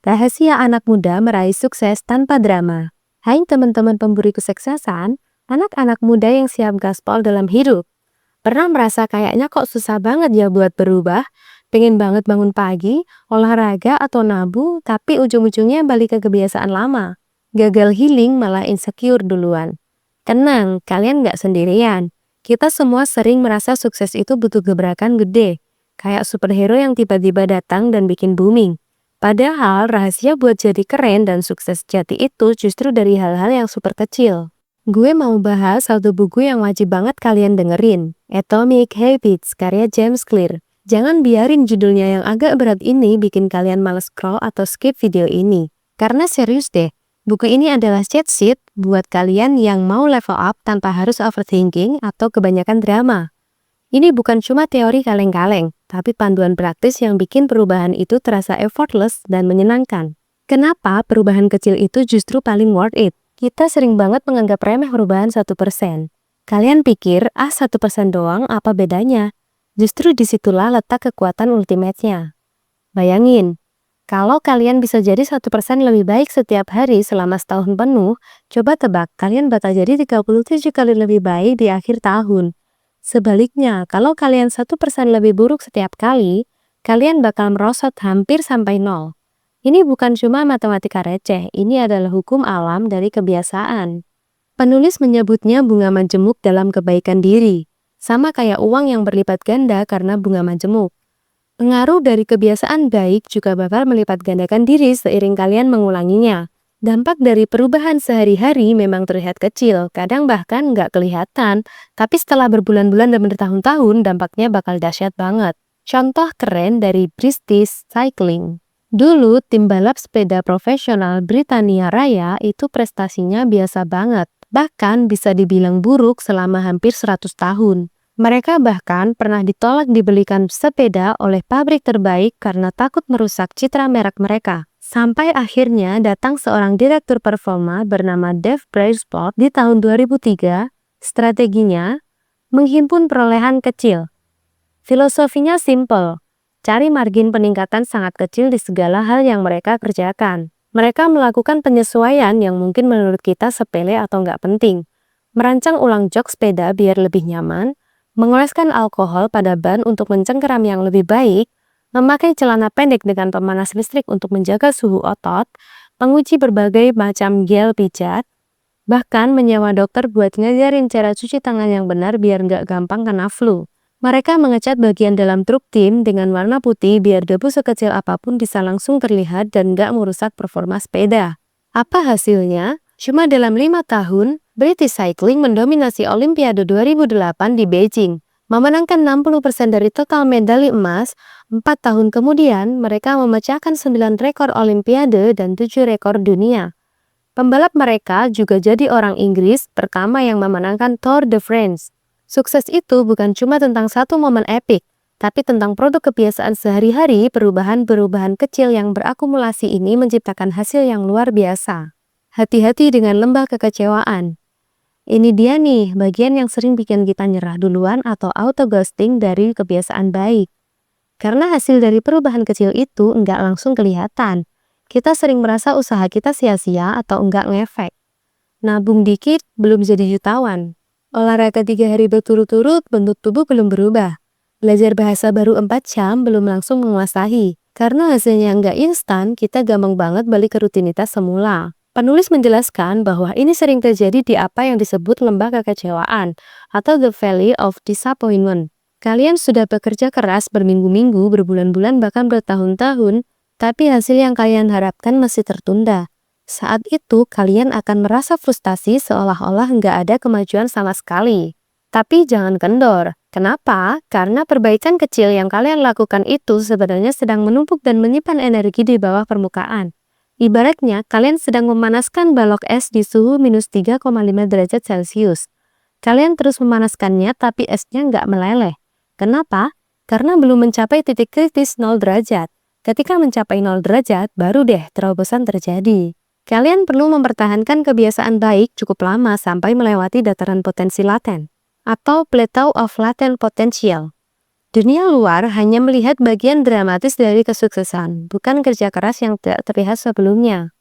Rahasia anak muda meraih sukses tanpa drama. Hai teman-teman pemburu kesuksesan, anak-anak muda yang siap gaspol dalam hidup. Pernah merasa kayaknya kok susah banget ya buat berubah? Pengen banget bangun pagi, olahraga atau nabu, tapi ujung-ujungnya balik ke kebiasaan lama. Gagal healing malah insecure duluan. Tenang, kalian nggak sendirian. Kita semua sering merasa sukses itu butuh gebrakan gede. Kayak superhero yang tiba-tiba datang dan bikin booming. Padahal rahasia buat jadi keren dan sukses jati itu justru dari hal-hal yang super kecil. Gue mau bahas satu buku yang wajib banget kalian dengerin, Atomic Habits karya James Clear. Jangan biarin judulnya yang agak berat ini bikin kalian males scroll atau skip video ini. Karena serius deh, buku ini adalah cheat sheet buat kalian yang mau level up tanpa harus overthinking atau kebanyakan drama. Ini bukan cuma teori kaleng-kaleng, tapi panduan praktis yang bikin perubahan itu terasa effortless dan menyenangkan. Kenapa perubahan kecil itu justru paling worth it? Kita sering banget menganggap remeh perubahan 1%. Kalian pikir, 1% doang apa bedanya? Justru disitulah letak kekuatan ultimate-nya. Bayangin, kalau kalian bisa jadi 1% lebih baik setiap hari selama setahun penuh, coba tebak, kalian bakal jadi 37 kali lebih baik di akhir tahun. Sebaliknya, kalau kalian 1% lebih buruk setiap kali, kalian bakal merosot hampir sampai 0. Ini bukan cuma matematika receh, ini adalah hukum alam dari kebiasaan. Penulis menyebutnya bunga majemuk dalam kebaikan diri, sama kayak uang yang berlipat ganda karena bunga majemuk. Pengaruh dari kebiasaan baik juga bakal melipat gandakan diri seiring kalian mengulanginya. Dampak dari perubahan sehari-hari memang terlihat kecil, kadang bahkan nggak kelihatan, tapi setelah berbulan-bulan dan bertahun-tahun dampaknya bakal dahsyat banget. Contoh keren dari British Cycling. Dulu tim balap sepeda profesional Britania Raya itu prestasinya biasa banget, bahkan bisa dibilang buruk selama hampir 100 tahun. Mereka bahkan pernah ditolak dibelikan sepeda oleh pabrik terbaik karena takut merusak citra merek mereka. Sampai akhirnya datang seorang direktur performa bernama Dave Brailsford di tahun 2003. Strateginya, menghimpun perolehan kecil. Filosofinya simple, cari margin peningkatan sangat kecil di segala hal yang mereka kerjakan. Mereka melakukan penyesuaian yang mungkin menurut kita sepele atau nggak penting. Merancang ulang jok sepeda biar lebih nyaman, mengoleskan alkohol pada ban untuk mencengkeram yang lebih baik, memakai celana pendek dengan pemanas listrik untuk menjaga suhu otot, menguji berbagai macam gel pijat, bahkan menyewa dokter buat ngajarin cara cuci tangan yang benar biar nggak gampang kena flu. Mereka mengecat bagian dalam truk tim dengan warna putih biar debu sekecil apapun bisa langsung terlihat dan nggak merusak performa sepeda. Apa hasilnya? Cuma dalam 5 tahun, British Cycling mendominasi Olimpiade 2008 di Beijing. Memenangkan 60% dari total medali emas, 4 tahun kemudian mereka memecahkan 9 rekor Olimpiade dan 7 rekor dunia. Pembalap mereka juga jadi orang Inggris pertama yang memenangkan Tour de France. Sukses itu bukan cuma tentang satu momen epik, tapi tentang produk kebiasaan sehari-hari. Perubahan-perubahan kecil yang berakumulasi ini menciptakan hasil yang luar biasa. Hati-hati dengan lembah kekecewaan. Ini dia nih, bagian yang sering bikin kita nyerah duluan atau auto-ghosting dari kebiasaan baik. Karena hasil dari perubahan kecil itu nggak langsung kelihatan. Kita sering merasa usaha kita sia-sia atau nggak ngefek. Nabung dikit, belum jadi jutawan. Olahraga 3 hari berturut-turut, bentuk tubuh belum berubah. Belajar bahasa baru 4 jam, belum langsung menguasai. Karena hasilnya nggak instan, kita gampang banget balik ke rutinitas semula. Penulis menjelaskan bahwa ini sering terjadi di apa yang disebut lembah kekecewaan atau the valley of disappointment. Kalian sudah bekerja keras berminggu-minggu, berbulan-bulan, bahkan bertahun-tahun, tapi hasil yang kalian harapkan masih tertunda. Saat itu kalian akan merasa frustasi seolah-olah nggak ada kemajuan sama sekali. Tapi jangan kendor. Kenapa? Karena perbaikan kecil yang kalian lakukan itu sebenarnya sedang menumpuk dan menyimpan energi di bawah permukaan. Ibaratnya, kalian sedang memanaskan balok es di suhu minus 3,5 derajat Celcius. Kalian terus memanaskannya, tapi esnya nggak meleleh. Kenapa? Karena belum mencapai titik kritis 0 derajat. Ketika mencapai 0 derajat, baru deh terobosan terjadi. Kalian perlu mempertahankan kebiasaan baik cukup lama sampai melewati dataran potensi laten, atau plateau of latent potential. Dunia luar hanya melihat bagian dramatis dari kesuksesan, bukan kerja keras yang tidak terlihat sebelumnya.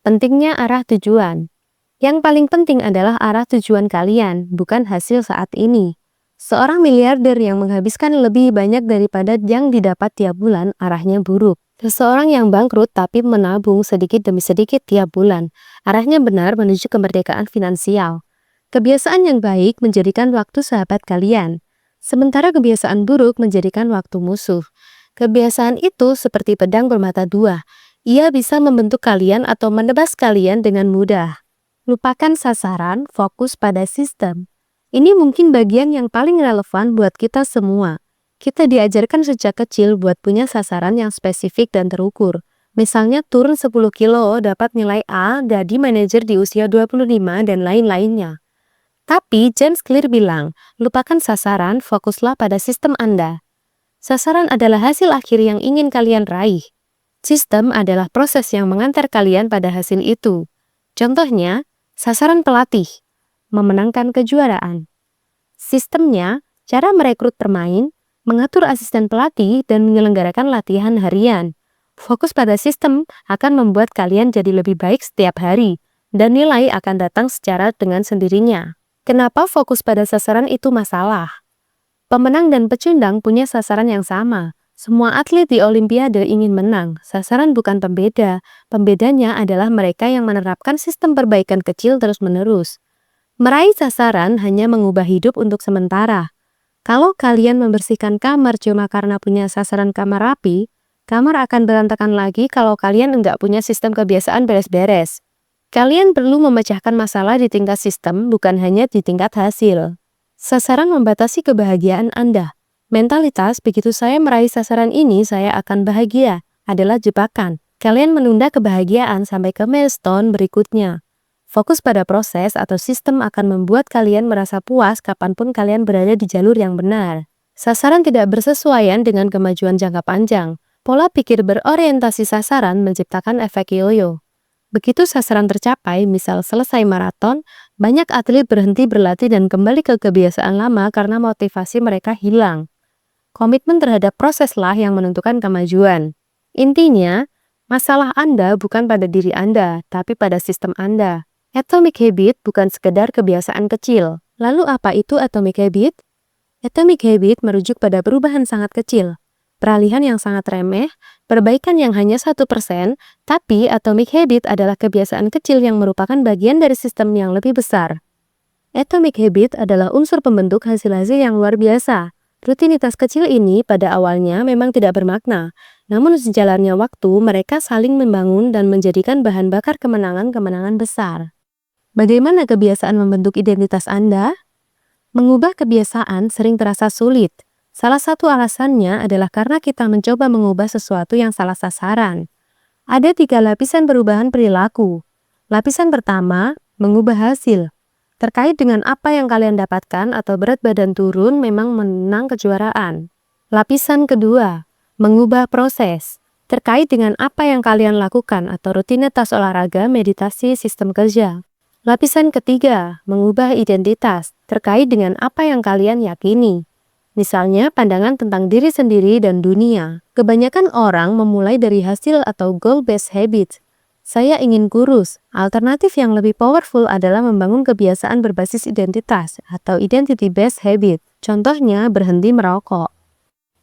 Pentingnya arah tujuan. Yang paling penting adalah arah tujuan kalian, bukan hasil saat ini. Seorang miliarder yang menghabiskan lebih banyak daripada yang didapat tiap bulan, arahnya buruk. Seseorang yang bangkrut tapi menabung sedikit demi sedikit tiap bulan, arahnya benar menuju kemerdekaan finansial. Kebiasaan yang baik menjadikan waktu sahabat kalian, sementara kebiasaan buruk menjadikan waktu musuh. Kebiasaan itu seperti pedang bermata dua. Ia bisa membentuk kalian atau menebas kalian dengan mudah. Lupakan sasaran, fokus pada sistem. Ini mungkin bagian yang paling relevan buat kita semua. Kita diajarkan sejak kecil buat punya sasaran yang spesifik dan terukur. Misalnya turun 10 kilo dapat nilai A, jadi manajer di usia 25 dan lain-lainnya. Tapi James Clear bilang, lupakan sasaran, fokuslah pada sistem Anda. Sasaran adalah hasil akhir yang ingin kalian raih. Sistem adalah proses yang mengantar kalian pada hasil itu. Contohnya, sasaran pelatih, memenangkan kejuaraan. Sistemnya, cara merekrut pemain, mengatur asisten pelatih, dan menyelenggarakan latihan harian. Fokus pada sistem akan membuat kalian jadi lebih baik setiap hari, dan nilai akan datang secara dengan sendirinya. Kenapa fokus pada sasaran itu masalah? Pemenang dan pecundang punya sasaran yang sama. Semua atlet di Olimpiade ingin menang. Sasaran bukan pembeda. Pembedanya adalah mereka yang menerapkan sistem perbaikan kecil terus-menerus. Meraih sasaran hanya mengubah hidup untuk sementara. Kalau kalian membersihkan kamar cuma karena punya sasaran kamar rapi, kamar akan berantakan lagi kalau kalian enggak punya sistem kebiasaan beres-beres. Kalian perlu memecahkan masalah di tingkat sistem, bukan hanya di tingkat hasil. Sasaran membatasi kebahagiaan Anda. Mentalitas, begitu saya meraih sasaran ini, saya akan bahagia, adalah jebakan. Kalian menunda kebahagiaan sampai ke milestone berikutnya. Fokus pada proses atau sistem akan membuat kalian merasa puas kapanpun kalian berada di jalur yang benar. Sasaran tidak bersesuaian dengan kemajuan jangka panjang. Pola pikir berorientasi sasaran menciptakan efek yoyo. Begitu sasaran tercapai, misal selesai maraton, banyak atlet berhenti berlatih dan kembali ke kebiasaan lama karena motivasi mereka hilang. Komitmen terhadap proseslah yang menentukan kemajuan. Intinya, masalah Anda bukan pada diri Anda, tapi pada sistem Anda. Atomic habit bukan sekedar kebiasaan kecil. Lalu apa itu atomic habit? Atomic habit merujuk pada perubahan sangat kecil. Peralihan yang sangat remeh, perbaikan yang hanya 1%, tapi atomic habit adalah kebiasaan kecil yang merupakan bagian dari sistem yang lebih besar. Atomic habit adalah unsur pembentuk hasil-hasil yang luar biasa. Rutinitas kecil ini pada awalnya memang tidak bermakna, namun sejalannya waktu mereka saling membangun dan menjadikan bahan bakar kemenangan-kemenangan besar. Bagaimana kebiasaan membentuk identitas Anda? Mengubah kebiasaan sering terasa sulit. Salah satu alasannya adalah karena kita mencoba mengubah sesuatu yang salah sasaran. Ada 3 lapisan perubahan perilaku. Lapisan pertama, mengubah hasil. Terkait dengan apa yang kalian dapatkan atau berat badan turun memang menang kejuaraan. Lapisan kedua, mengubah proses. Terkait dengan apa yang kalian lakukan atau rutinitas olahraga, meditasi, sistem kerja. Lapisan ketiga, mengubah identitas. Terkait dengan apa yang kalian yakini. Misalnya, pandangan tentang diri sendiri dan dunia. Kebanyakan orang memulai dari hasil atau goal-based habit. Saya ingin kurus. Alternatif yang lebih powerful adalah membangun kebiasaan berbasis identitas atau identity-based habit. Contohnya, berhenti merokok.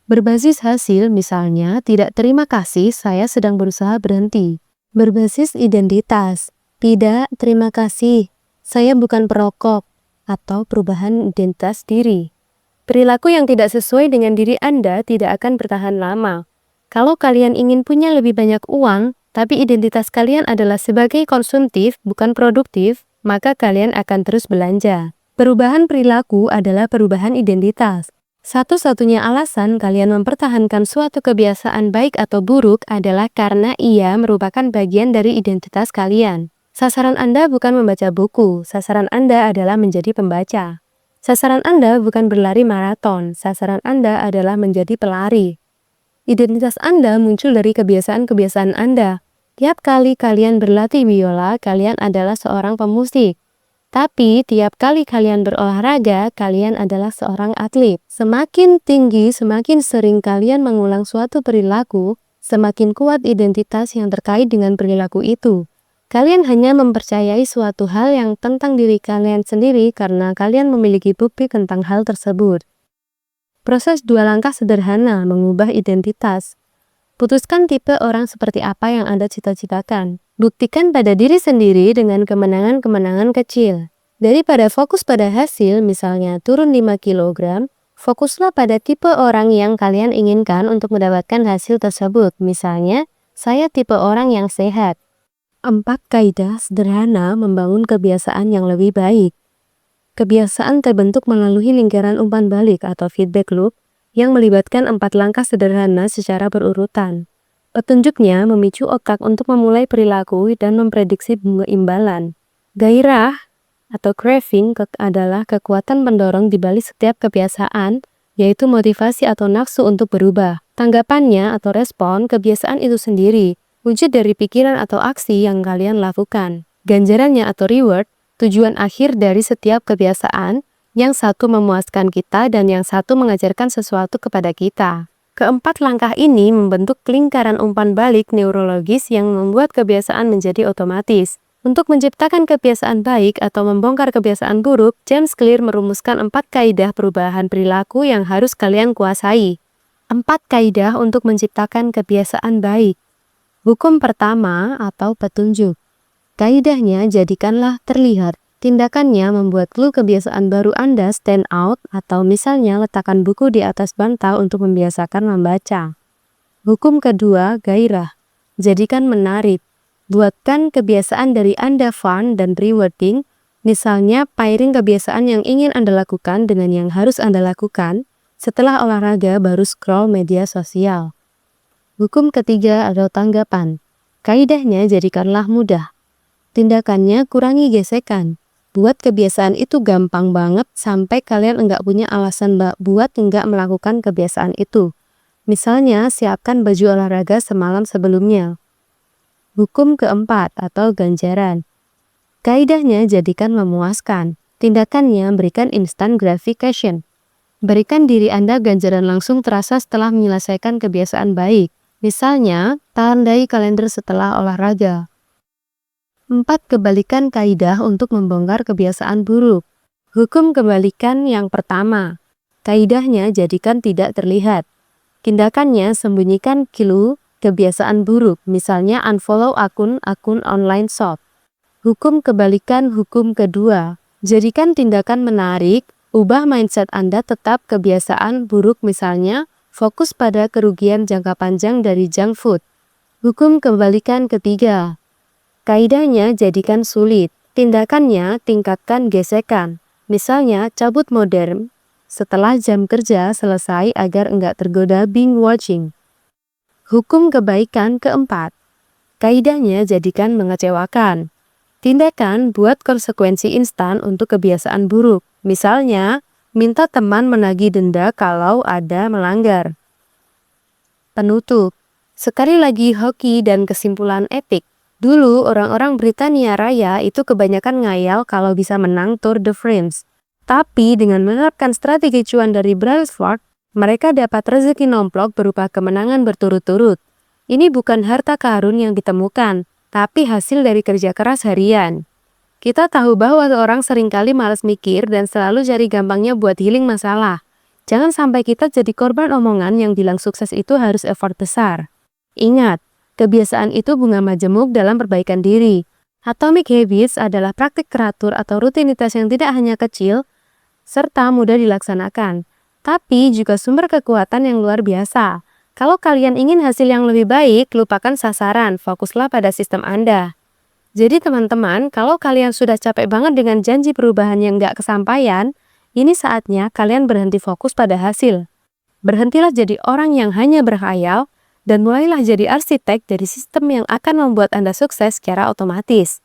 Berbasis hasil, misalnya, tidak terima kasih, saya sedang berusaha berhenti. Berbasis identitas. Tidak, terima kasih, saya bukan perokok. Atau perubahan identitas diri. Perilaku yang tidak sesuai dengan diri Anda tidak akan bertahan lama. Kalau kalian ingin punya lebih banyak uang, tapi identitas kalian adalah sebagai konsumtif, bukan produktif, maka kalian akan terus belanja. Perubahan perilaku adalah perubahan identitas. Satu-satunya alasan kalian mempertahankan suatu kebiasaan baik atau buruk adalah karena ia merupakan bagian dari identitas kalian. Sasaran Anda bukan membaca buku, sasaran Anda adalah menjadi pembaca. Sasaran Anda bukan berlari maraton, sasaran Anda adalah menjadi pelari. Identitas Anda muncul dari kebiasaan-kebiasaan Anda. Tiap kali kalian berlatih biola, kalian adalah seorang pemusik. Tapi tiap kali kalian berolahraga, kalian adalah seorang atlet. Semakin tinggi, semakin sering kalian mengulang suatu perilaku, semakin kuat identitas yang terkait dengan perilaku itu. Kalian hanya mempercayai suatu hal yang tentang diri kalian sendiri karena kalian memiliki bukti tentang hal tersebut. Proses 2 langkah sederhana mengubah identitas. Putuskan tipe orang seperti apa yang Anda cita-citakan. Buktikan pada diri sendiri dengan kemenangan-kemenangan kecil. Daripada fokus pada hasil, misalnya turun 5 kg, fokuslah pada tipe orang yang kalian inginkan untuk mendapatkan hasil tersebut. Misalnya, saya tipe orang yang sehat. 4 kaidah sederhana membangun kebiasaan yang lebih baik. Kebiasaan terbentuk melalui lingkaran umpan balik atau feedback loop yang melibatkan 4 langkah sederhana secara berurutan. Petunjuknya memicu otak untuk memulai perilaku dan memprediksi imbalan. Gairah atau craving adalah kekuatan pendorong di balik setiap kebiasaan, yaitu motivasi atau nafsu untuk berubah. Tanggapannya atau respon kebiasaan itu sendiri, wujud dari pikiran atau aksi yang kalian lakukan. Ganjarannya atau reward, tujuan akhir dari setiap kebiasaan, yang satu memuaskan kita dan yang satu mengajarkan sesuatu kepada kita. Keempat langkah ini membentuk lingkaran umpan balik neurologis yang membuat kebiasaan menjadi otomatis. Untuk menciptakan kebiasaan baik atau membongkar kebiasaan buruk, James Clear merumuskan 4 kaidah perubahan perilaku yang harus kalian kuasai. 4 kaidah untuk menciptakan kebiasaan baik. Hukum pertama atau petunjuk. Kaidahnya jadikanlah terlihat. Tindakannya membuat clue kebiasaan baru Anda stand out atau misalnya letakkan buku di atas bantal untuk membiasakan membaca. Hukum kedua, gairah. Jadikan menarik. Buatkan kebiasaan dari Anda fun dan rewarding, misalnya pairing kebiasaan yang ingin Anda lakukan dengan yang harus Anda lakukan, setelah olahraga baru scroll media sosial. Hukum ketiga atau tanggapan. Kaidahnya jadikanlah mudah. Tindakannya kurangi gesekan. Buat kebiasaan itu gampang banget sampai kalian enggak punya alasan buat enggak melakukan kebiasaan itu. Misalnya, siapkan baju olahraga semalam sebelumnya. Hukum keempat atau ganjaran. Kaidahnya jadikan memuaskan. Tindakannya berikan instant gratification. Berikan diri Anda ganjaran langsung terasa setelah menyelesaikan kebiasaan baik. Misalnya, tandai kalender setelah olahraga. 4 kebalikan kaidah untuk membongkar kebiasaan buruk. Hukum kebalikan yang pertama. Kaidahnya jadikan tidak terlihat. Tindakannya sembunyikan clue kebiasaan buruk, misalnya unfollow akun-akun online shop. Hukum kebalikan hukum kedua. Jadikan tindakan menarik, ubah mindset Anda tetap kebiasaan buruk, misalnya fokus pada kerugian jangka panjang dari junk food. Hukum kebalikan ketiga. Kaidahnya jadikan sulit, tindakannya tingkatkan gesekan, misalnya cabut modem setelah jam kerja selesai agar enggak tergoda binge watching. Hukum kebaikan keempat. Kaidahnya jadikan mengecewakan. Tindakan buat konsekuensi instan untuk kebiasaan buruk, misalnya minta teman menagih denda kalau ada melanggar. Penutup. Sekali lagi hoki dan kesimpulan epic. Dulu, orang-orang Britania Raya itu kebanyakan ngayal kalau bisa menang Tour de France. Tapi dengan menerapkan strategi cuan dari Brailsford, mereka dapat rezeki nomplok berupa kemenangan berturut-turut. Ini bukan harta karun yang ditemukan, tapi hasil dari kerja keras harian. Kita tahu bahwa orang seringkali malas mikir dan selalu cari gampangnya buat healing masalah. Jangan sampai kita jadi korban omongan yang bilang sukses itu harus effort besar. Ingat, kebiasaan itu bunga majemuk dalam perbaikan diri. Atomic Habits adalah praktik teratur atau rutinitas yang tidak hanya kecil, serta mudah dilaksanakan, tapi juga sumber kekuatan yang luar biasa. Kalau kalian ingin hasil yang lebih baik, lupakan sasaran, fokuslah pada sistem Anda. Jadi teman-teman, kalau kalian sudah capek banget dengan janji perubahan yang gak kesampaian, ini saatnya kalian berhenti fokus pada hasil. Berhentilah jadi orang yang hanya berkhayal, dan mulailah jadi arsitek dari sistem yang akan membuat Anda sukses secara otomatis.